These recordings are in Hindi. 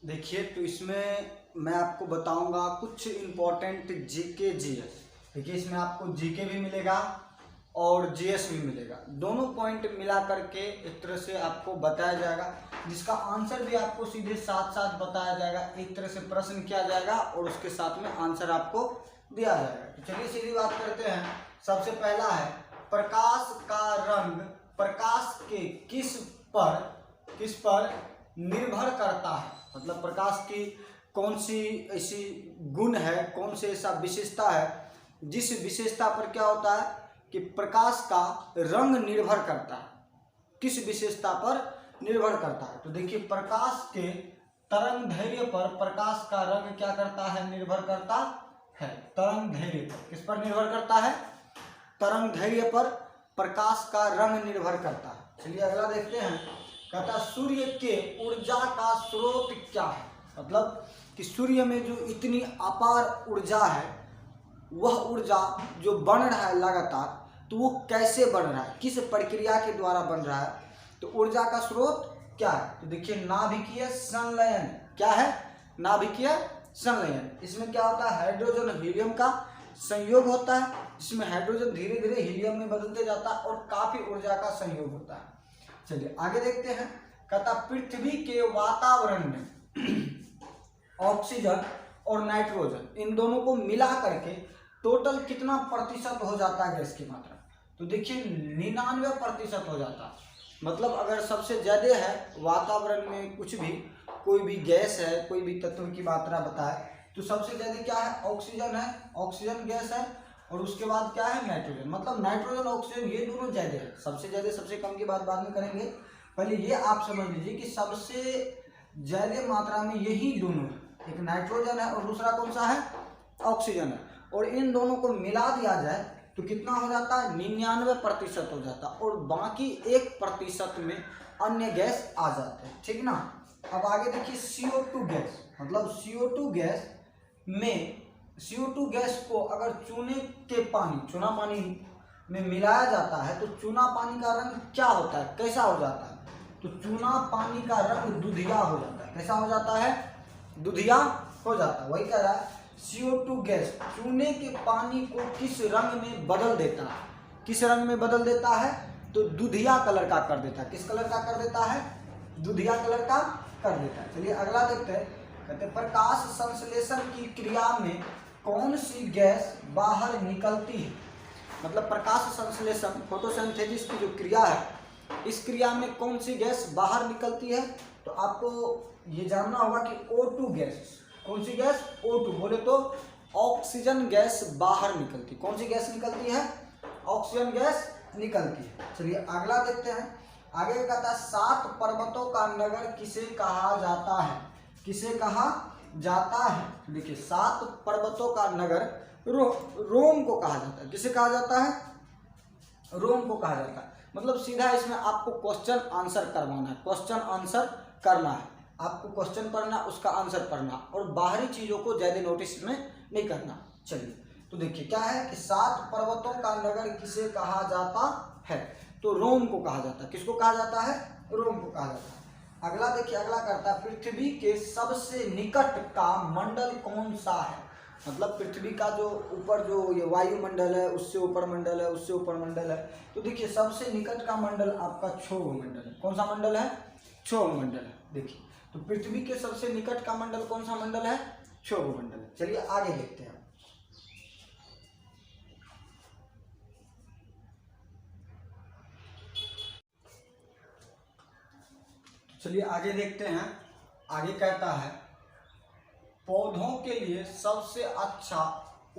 देखिए, तो इसमें मैं आपको बताऊंगा कुछ इम्पोर्टेंट जीके जीएस। देखिए, इसमें आपको जीके भी मिलेगा और जीएस भी मिलेगा, दोनों पॉइंट मिला करके एक तरह से आपको बताया जाएगा, जिसका आंसर भी आपको सीधे साथ साथ बताया जाएगा। एक तरह से प्रश्न किया जाएगा और उसके साथ में आंसर आपको दिया जाएगा। तो चलिए सीधी बात करते हैं। सबसे पहला है, प्रकाश का रंग प्रकाश के किस पर निर्भर करता है। मतलब प्रकाश की कौन सी ऐसी गुण है, कौन सी ऐसा विशेषता है जिस विशेषता पर क्या होता है कि प्रकाश का रंग निर्भर करता है, किस विशेषता पर निर्भर करता है। तो देखिए, प्रकाश के तरंग दैर्घ्य पर प्रकाश का रंग क्या करता है, निर्भर करता है। तरंग दैर्घ्य पर किस पर निर्भर करता है, तरंग दैर्घ्य पर प्रकाश का रंग निर्भर करता है। चलिए अगला देखते हैं। कहता सूर्य के ऊर्जा का स्रोत क्या है। मतलब कि सूर्य में जो इतनी अपार ऊर्जा है, वह ऊर्जा जो बन रहा है लगातार, तो वो कैसे बन रहा है, किस प्रक्रिया के द्वारा बन रहा है। तो ऊर्जा का स्रोत क्या है, तो देखिए नाभिकीय संलयन। क्या है, नाभिकीय संलयन। इसमें क्या होता है, हाइड्रोजन और हीलियम का संयोग होता है, जिसमें हाइड्रोजन धीरे धीरे हीलियम में बदलते जाता है और काफी ऊर्जा का संयोग होता है। चलिए आगे देखते हैं। कहता पृथ्वी के वातावरण में ऑक्सीजन और नाइट्रोजन, इन दोनों को मिला करके टोटल कितना प्रतिशत हो जाता है गैस की मात्रा। तो देखिए 99% हो जाता है। मतलब अगर सबसे ज्यादा है वातावरण में कुछ भी, कोई भी गैस है, कोई भी तत्व की मात्रा बताए, तो सबसे ज्यादा क्या है, ऑक्सीजन है, ऑक्सीजन गैस है, और उसके बाद क्या है, नाइट्रोजन। मतलब नाइट्रोजन ऑक्सीजन ये दोनों ज्यादा है। सबसे ज्यादा सबसे कम की बात बाद में करेंगे, पहले ये आप समझ लीजिए कि सबसे ज्यादा मात्रा में यही दोनों है, एक नाइट्रोजन है और दूसरा कौन सा है, ऑक्सीजन है। और इन दोनों को मिला दिया जाए तो कितना हो जाता है, 99% हो जाता है, और बाकी 1% में अन्य गैस आ जाते हैं। ठीक ना। अब आगे देखिए CO2 गैस। मतलब CO2 गैस में, CO2 गैस को अगर चूना पानी में मिलाया जाता है तो चूना पानी का रंग क्या होता है, कैसा हो जाता है। तो चूना पानी का रंग दुधिया हो जाता है। कैसा हो जाता है, दुधिया हो जाता है। वही कह रहा है CO2 गैस चूने के पानी को किस रंग में बदल देता है, किस रंग में बदल देता है, तो दुधिया कलर का कर देता है। किस कलर का कर देता है, दुधिया कलर का कर देता है। चलिए अगला देखते हैं। कहते प्रकाश संश्लेषण की क्रिया में कौन सी गैस बाहर निकलती है। मतलब प्रकाश संश्लेषण, फोटोसिंथेसिस की जो क्रिया है, इस क्रिया में कौन सी गैस बाहर निकलती है। तो आपको ये जानना होगा कि O2 गैस, कौन सी गैस, O2। बोले तो ऑक्सीजन गैस बाहर निकलती। कौन सी गैस निकलती है, ऑक्सीजन गैस निकलती है। चलिए अगला देखते हैं। आगे कहता है 7 पर्वतों का नगर किसे कहा जाता है, किसे कहा जाता है। देखिए 7 पर्वतों का नगर रोम को कहा जाता है। किसे कहा जाता है, रोम को कहा जाता है। मतलब सीधा इसमें आपको क्वेश्चन आंसर करवाना है, क्वेश्चन आंसर करना है। आपको क्वेश्चन पढ़ना, उसका आंसर पढ़ना, और बाहरी चीजों को ज्यादा नोटिस में नहीं करना। चलिए तो देखिए क्या है कि 7 पर्वतों का नगर किसे कहा जाता है, तो रोम को कहा जाता है। किसको कहा जाता है, रोम को कहा जाता है। अगला देखिए, अगला करता है पृथ्वी के सबसे निकट का मंडल कौन सा है। मतलब पृथ्वी का जो ऊपर जो ये वायुमंडल है, उससे ऊपर मंडल है, उससे ऊपर मंडल है। तो देखिए सबसे निकट का मंडल आपका क्षोभ मंडल है। कौन सा मंडल है, क्षोभ मंडल है। देखिए तो पृथ्वी के सबसे निकट का मंडल कौन सा मंडल है, क्षोभ मंडल है। चलिए आगे देखते हैं। चलिए आगे देखते हैं। आगे कहता है पौधों के लिए सबसे अच्छा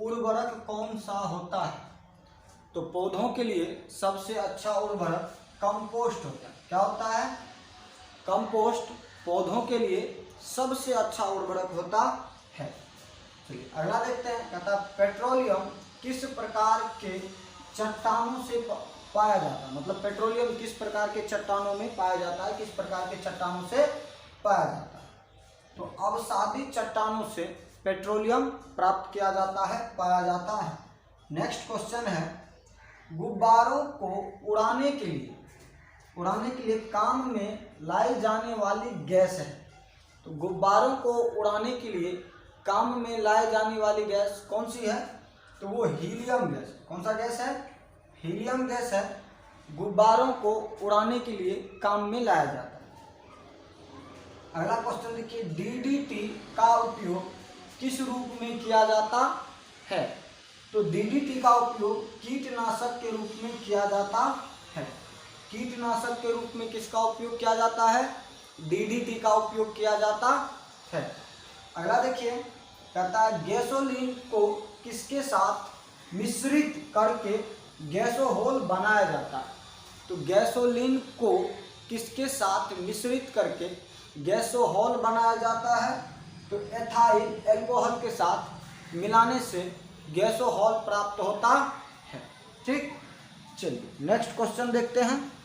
उर्वरक कौन सा होता है। तो पौधों के लिए सबसे अच्छा उर्वरक कंपोस्ट होता है। क्या होता है, कंपोस्ट पौधों के लिए सबसे अच्छा उर्वरक होता है। चलिए अगला देखते हैं। कहता है पेट्रोलियम किस प्रकार के चट्टानों से पाया जाता है। मतलब पेट्रोलियम किस प्रकार के चट्टानों में पाया जाता है, किस प्रकार के चट्टानों से पाया जाता है। तो अवसादी चट्टानों से पेट्रोलियम प्राप्त किया जाता है, पाया जाता है। नेक्स्ट क्वेश्चन है गुब्बारों को उड़ाने के लिए काम में लाई जाने वाली गैस है। तो गुब्बारों को उड़ाने के लिए काम में लाई जाने वाली गैस कौन सी है? तो वो हीलियम गैस। कौन सा गैस है? हीलियम गैस है। गुब्बारों को उड़ाने के लिए काम में लाया जाता है। अगला क्वेश्चन देखिए, डीडीटी का उपयोग किस रूप में किया जाता है? तो डीडीटी का उपयोग कीटनाशक के रूप में किया जाता है। कीटनाशक के रूप में किसका उपयोग किया जाता है? डीडीटी का उपयोग किया जाता है। अगला देखिए, कहता है गैसोलीन को किसके साथ मिश्रित करके गैसोहोल बनाया जाता है? तो गैसोलीन को किसके साथ मिश्रित करके गैसोहोल बनाया जाता है? तो एथाइल अल्कोहल के साथ मिलाने से गैसोहोल प्राप्त होता है। ठीक, चलिए नेक्स्ट क्वेश्चन देखते हैं।